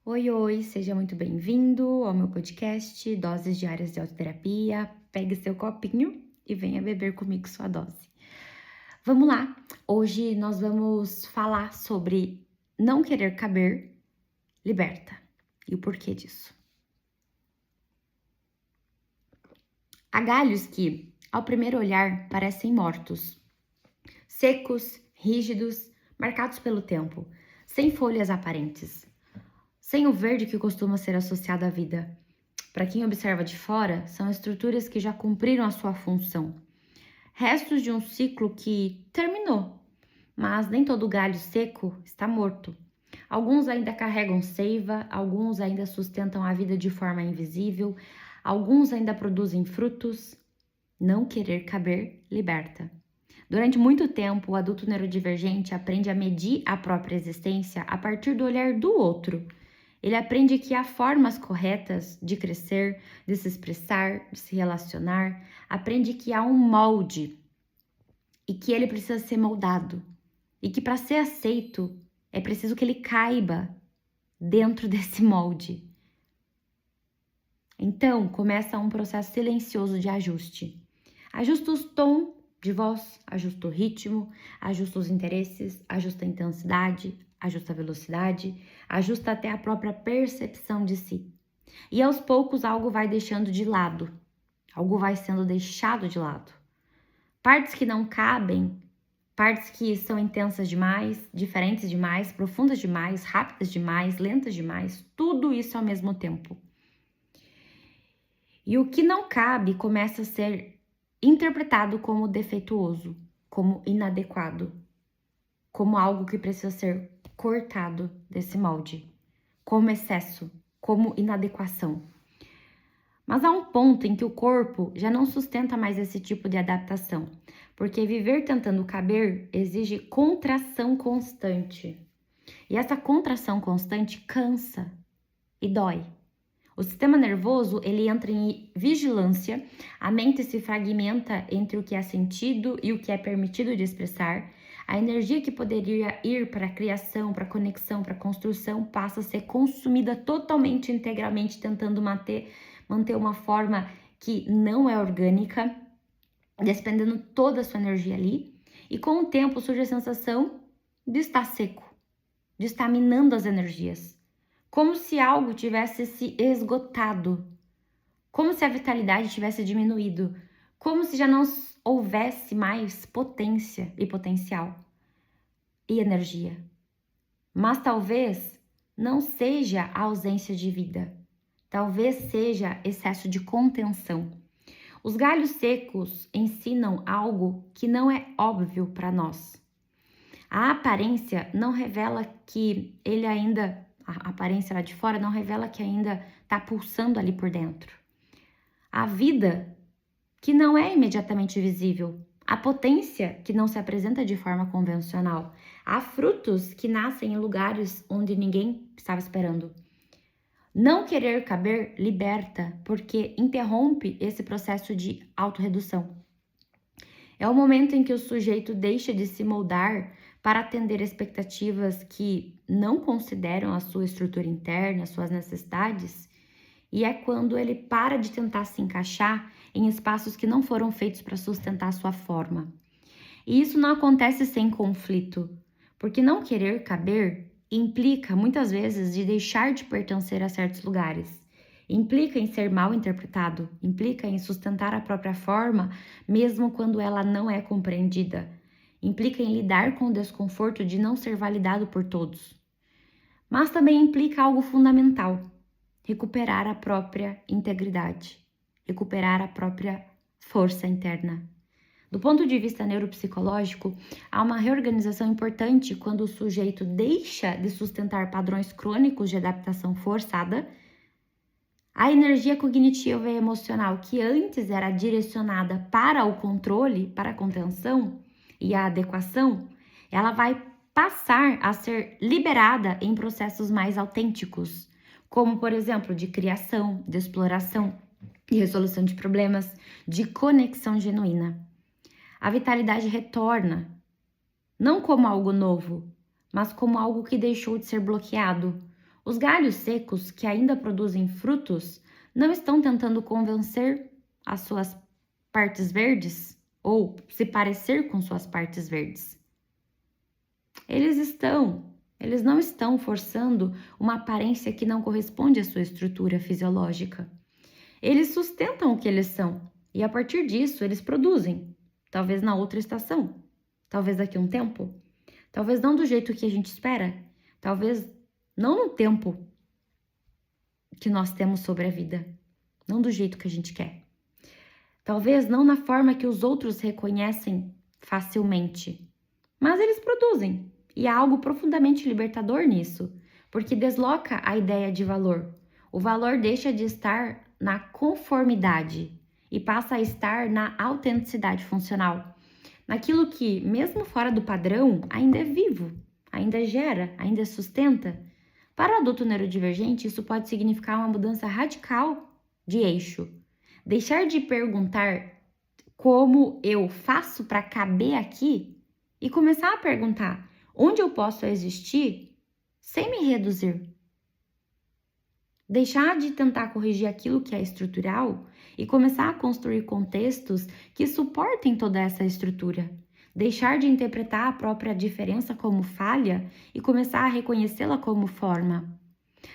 Oi, oi, seja muito bem-vindo ao meu podcast Doses Diárias de Autoterapia. Pegue seu copinho e venha beber comigo sua dose. Vamos lá! Hoje nós vamos falar sobre não querer caber liberta e o porquê disso. Há galhos que, ao primeiro olhar, parecem mortos, secos, rígidos, marcados pelo tempo, sem folhas aparentes. Sem o verde que costuma ser associado à vida. Para quem observa de fora, são estruturas que já cumpriram a sua função. Restos de um ciclo que terminou, mas nem todo galho seco está morto. Alguns ainda carregam seiva, alguns ainda sustentam a vida de forma invisível, alguns ainda produzem frutos. Não querer caber liberta. Durante muito tempo, o adulto neurodivergente aprende a medir a própria existência a partir do olhar do outro. Ele aprende que há formas corretas de crescer, de se expressar, de se relacionar. Aprende que há um molde e que ele precisa ser moldado. E que para ser aceito é preciso que ele caiba dentro desse molde. Então começa um processo silencioso de ajuste. Ajusta o tom de voz, ajusta o ritmo, ajusta os interesses, ajusta a intensidade, ajusta a velocidade, ajusta até a própria percepção de si. E aos poucos algo vai deixando de lado, algo vai sendo deixado de lado. Partes que não cabem, partes que são intensas demais, diferentes demais, profundas demais, rápidas demais, lentas demais, tudo isso ao mesmo tempo. E o que não cabe começa a ser interpretado como defeituoso, como inadequado, como algo que precisa ser cortado desse molde, como excesso, como inadequação. Mas há um ponto em que o corpo já não sustenta mais esse tipo de adaptação, porque viver tentando caber exige contração constante. E essa contração constante cansa e dói. O sistema nervoso, ele entra em vigilância, a mente se fragmenta entre o que é sentido e o que é permitido de expressar. A energia que poderia ir para a criação, para a conexão, para a construção, passa a ser consumida totalmente, integralmente, tentando manter uma forma que não é orgânica, despendendo toda a sua energia ali. E com o tempo surge a sensação de estar seco, de estar minando as energias. Como se algo tivesse se esgotado, como se a vitalidade tivesse diminuído, como se já não houvesse mais potência e potencial e energia. Mas talvez não seja a ausência de vida, talvez seja excesso de contenção. Os galhos secos ensinam algo que não é óbvio para nós. A aparência não revela que ele ainda... A aparência lá de fora não revela que ainda está pulsando ali por dentro. A vida que não é imediatamente visível, a potência que não se apresenta de forma convencional, há frutos que nascem em lugares onde ninguém estava esperando. Não querer caber liberta, porque interrompe esse processo de autorredução. É o momento em que o sujeito deixa de se moldar para atender expectativas que não consideram a sua estrutura interna, suas necessidades, e é quando ele para de tentar se encaixar em espaços que não foram feitos para sustentar a sua forma. E isso não acontece sem conflito, porque não querer caber implica muitas vezes de deixar de pertencer a certos lugares. Implica em ser mal interpretado, implica em sustentar a própria forma, mesmo quando ela não é compreendida. Implica em lidar com o desconforto de não ser validado por todos. Mas também implica algo fundamental: recuperar a própria integridade, recuperar a própria força interna. Do ponto de vista neuropsicológico, há uma reorganização importante quando o sujeito deixa de sustentar padrões crônicos de adaptação forçada. A energia cognitiva e emocional que antes era direcionada para o controle, para a contenção e a adequação, ela vai passar a ser liberada em processos mais autênticos, como, por exemplo, de criação, de exploração, de resolução de problemas, de conexão genuína. A vitalidade retorna, não como algo novo, mas como algo que deixou de ser bloqueado. Os galhos secos que ainda produzem frutos não estão tentando convencer as suas partes verdes ou se parecer com suas partes verdes. Eles não estão forçando uma aparência que não corresponde à sua estrutura fisiológica. Eles sustentam o que eles são e a partir disso eles produzem, talvez na outra estação, talvez daqui a um tempo, talvez não do jeito que a gente espera, talvez não no tempo que nós temos sobre a vida, não do jeito que a gente quer. Talvez não na forma que os outros reconhecem facilmente, mas eles produzem. E há algo profundamente libertador nisso, porque desloca a ideia de valor. O valor deixa de estar na conformidade e passa a estar na autenticidade funcional. Naquilo que, mesmo fora do padrão, ainda é vivo, ainda gera, ainda sustenta. Para o adulto neurodivergente, isso pode significar uma mudança radical de eixo. Deixar de perguntar como eu faço para caber aqui e começar a perguntar onde eu posso existir sem me reduzir. Deixar de tentar corrigir aquilo que é estrutural e começar a construir contextos que suportem toda essa estrutura. Deixar de interpretar a própria diferença como falha e começar a reconhecê-la como forma.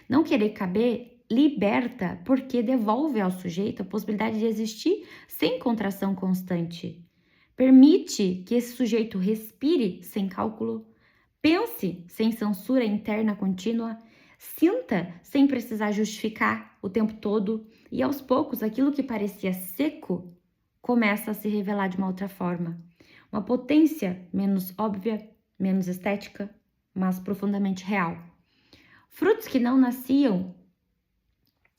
Não querer caber liberta porque devolve ao sujeito a possibilidade de existir sem contração constante. Permite que esse sujeito respire sem cálculo, pense sem censura interna contínua, sinta sem precisar justificar o tempo todo e aos poucos aquilo que parecia seco começa a se revelar de uma outra forma. Uma potência menos óbvia, menos estética, mas profundamente real. Frutos que não nasciam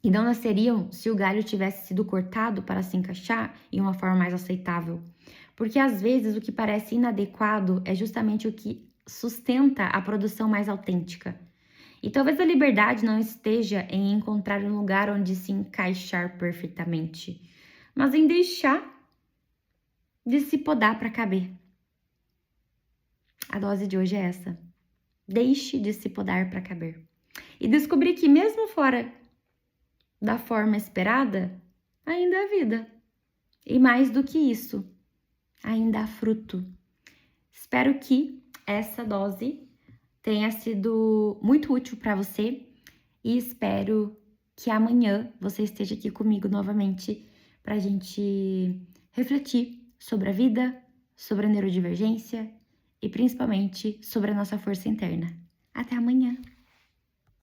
e não nasceriam se o galho tivesse sido cortado para se encaixar em uma forma mais aceitável. Porque às vezes o que parece inadequado é justamente o que sustenta a produção mais autêntica. E talvez a liberdade não esteja em encontrar um lugar onde se encaixar perfeitamente, mas em deixar de se podar para caber. A dose de hoje é essa. Deixe de se podar para caber. E descobrir que mesmo fora da forma esperada, ainda há vida. E mais do que isso, ainda há fruto. Espero que essa dose tenha sido muito útil para você e espero que amanhã você esteja aqui comigo novamente para a gente refletir sobre a vida, sobre a neurodivergência e principalmente sobre a nossa força interna. Até amanhã!